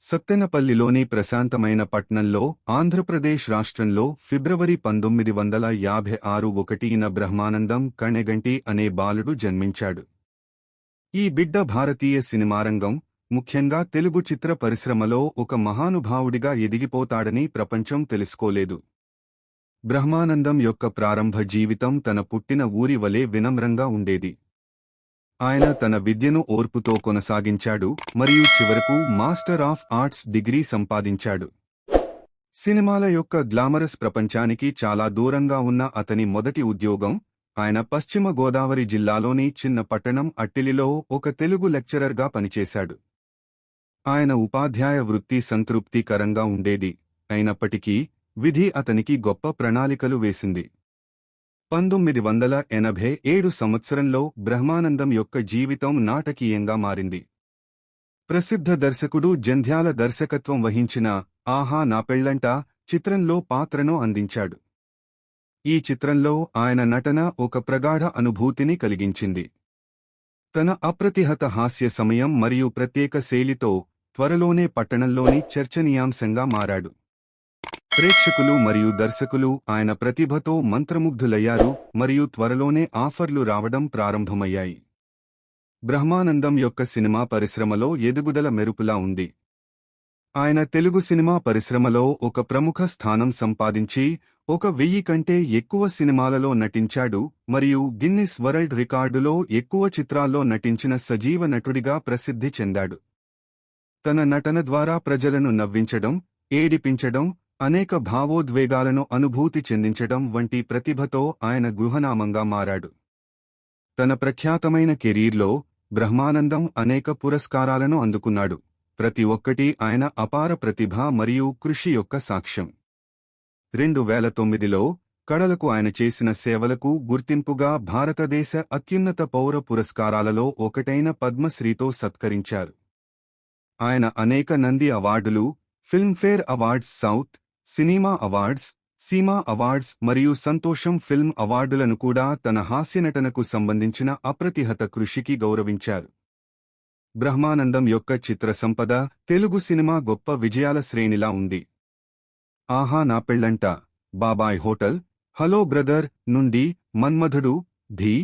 సత్తెనపల్లిలోని ప్రశాంతమైన పట్నంలో ఆంధ్రప్రదేశ్ రాష్ట్రంలో ఫిబ్రవరి 1956 ఒకటిన బ్రహ్మానందం కణెగంటి అనే బాలుడు జన్మించాడు. ఈ బిడ్డ భారతీయ సినిమారంగం, ముఖ్యంగా తెలుగు చిత్ర పరిశ్రమలో ఒక మహానుభావుడిగా ఎదిగిపోతాడని ప్రపంచం తెలుసుకోలేదు. బ్రహ్మానందం యొక్క ప్రారంభ జీవితం తన పుట్టిన ఊరి వలె వినమ్రంగా ఉండేది. ఆయన తన విద్యను ఓర్పుతో కొనసాగించాడు మరియు చివరకు మాస్టర్ ఆఫ్ ఆర్ట్స్ డిగ్రీ సంపాదించాడు. సినిమాల యొక్క గ్లామరస్ ప్రపంచానికి చాలా దూరంగా ఉన్న అతని మొదటి ఉద్యోగం, ఆయన పశ్చిమ గోదావరి జిల్లాలోని చిన్న పట్టణం అట్టిలిలో ఒక తెలుగు లెక్చరర్గా పనిచేశాడు. ఆయన ఉపాధ్యాయ వృత్తి సంతృప్తికరంగా ఉండేది, అయినప్పటికీ విధి అతనికి గొప్ప ప్రణాళికలు వేసింది. 1987 సంవత్సరంలో బ్రహ్మానందం యొక్క జీవితం నాటకీయంగా మారింది. ప్రసిద్ధ దర్శకుడు జంధ్యాల దర్శకత్వం వహించిన ఆహా నా పెళ్లంట చిత్రంలో పాత్రను అందించాడు. ఈ చిత్రంలో ఆయన నటన ఒక ప్రగాఢ అనుభూతిని కలిగించింది. తన అప్రతిహత హాస్య సమయం మరియు ప్రత్యేక శైలితో త్వరలోనే పట్టణంలోని చర్చనీయాంశంగా మారాడు. ప్రేక్షకులు మరియు దర్శకులు ఆయన ప్రతిభతో మంత్రముగ్ధులయ్యారు మరియు త్వరలోనే ఆఫర్లు రావడం ప్రారంభమయ్యాయి. బ్రహ్మానందం యొక్క సినిమా పరిశ్రమలో ఎదుగుదల మెరుపులా ఉంది. ఆయన తెలుగు సినిమా పరిశ్రమలో ఒక ప్రముఖ స్థానం సంపాదించి 1000 కంటే ఎక్కువ సినిమాలలో నటించాడు మరియు గిన్నిస్ వరల్డ్ రికార్డులో ఎక్కువ చిత్రాల్లో నటించిన సజీవ నటుడిగా ప్రసిద్ధి చెందాడు. తన నటన ద్వారా ప్రజలను నవ్వించడం, ఏడిపించడం, అనేక భావోద్వేగాలను అనుభూతి చెందించడం వంటి ప్రతిభతో ఆయన గృహనామంగా మారాడు. తన ప్రఖ్యాతమైన కెరీర్లో బ్రహ్మానందం అనేక పురస్కారాలను అందుకున్నాడు, ప్రతి ఒక్కటి ఆయన అపార ప్రతిభ మరియు కృషి యొక్క సాక్ష్యం. 2009లో కళలకు ఆయన చేసిన సేవలకు గుర్తింపుగా భారతదేశ అత్యున్నత పౌర పురస్కారాలలో ఒకటైన పద్మశ్రీతో సత్కరించారు. ఆయన అనేక నంది అవార్డులు, Filmfare awards south, cinema awards, Seema awards మరియు సంతోషం ఫిల్మ్ అవార్డులను కూడా తన హాస్యనటనకు సంబంధించిన అప్రతిహత కృషికి గౌరవించారు. బ్రహ్మానందం యొక్క చిత్ర సంపద తెలుగు సినిమా గొప్ప విజయాల శ్రేణిలా ఉంది. ఆహా నా పెళ్లంట, బాబాయ్ హోటల్, హలో బ్రదర్ నుండి మన్మధుడు, ధీ,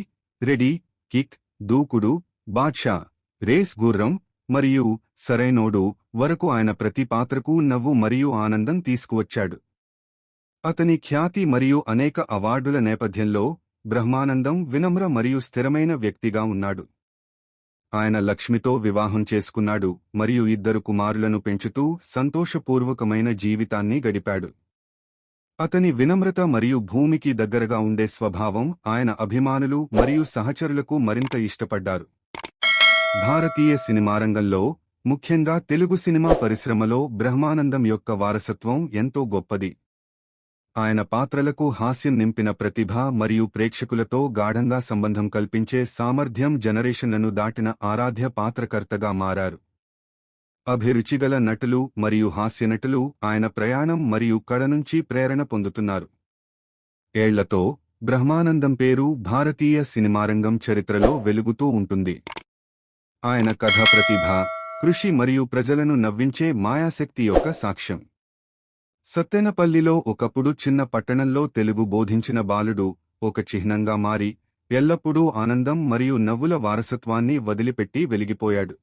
రెడీ, కిక్, దూకుడు, బాద్షా, రేస్ గుర్రం మరియు సరైనోడు వరకు ఆయన ప్రతి పాత్రకు నవ్వు మరియు ఆనందం తీసుకువచ్చాడు. అతని ఖ్యాతి మరియు అనేక అవార్డుల నేపథ్యంలో బ్రహ్మానందం వినమ్ర మరియు స్థిరమైన వ్యక్తిగా ఉన్నాడు. ఆయన లక్ష్మితో వివాహం చేసుకున్నాడు మరియు 2 కుమారులను పెంచుతూ సంతోషపూర్వకమైన జీవితాన్ని గడిపాడు. అతని వినమ్రత మరియు భూమికి దగ్గరగా ఉండే స్వభావం ఆయన అభిమానులు మరియు సహచరులకు మరింత ఇష్టపడ్డారు. భారతీయ సినిమారంగంలో, ముఖ్యంగా తెలుగు సినిమా పరిశ్రమలో బ్రహ్మానందం యొక్క వారసత్వం ఎంతో గొప్పది. ఆయన పాత్రలకు హాస్యం నింపిన ప్రతిభ మరియు ప్రేక్షకులతో గాఢంగా సంబంధం కల్పించే సామర్థ్యం జనరేషన్లను దాటిన ఆరాధ్య పాత్రకర్తగా మారారు. అభిరుచిగల నటులు మరియు హాస్యనటులు ఆయన ప్రయాణం మరియు కళ నుంచి ప్రేరణ పొందుతున్నారు. ఏళ్లతో బ్రహ్మానందం పేరు భారతీయ సినిమారంగం చరిత్రలో వెలుగుతూ ఉంటుంది. ఆయన కథ ప్రతిభ, కృషి మరియు ప్రజలను నవ్వించే మాయాశక్తి యొక్క సాక్ష్యం. సత్తెనపల్లిలో ఒకప్పుడు చిన్న పట్టణంలో తెలుగు బోధించిన బాలుడు ఒక చిహ్నంగా మారి ఎల్లప్పుడూ ఆనందం మరియు నవ్వుల వారసత్వాన్ని వదిలిపెట్టి వెలిగిపోయాడు.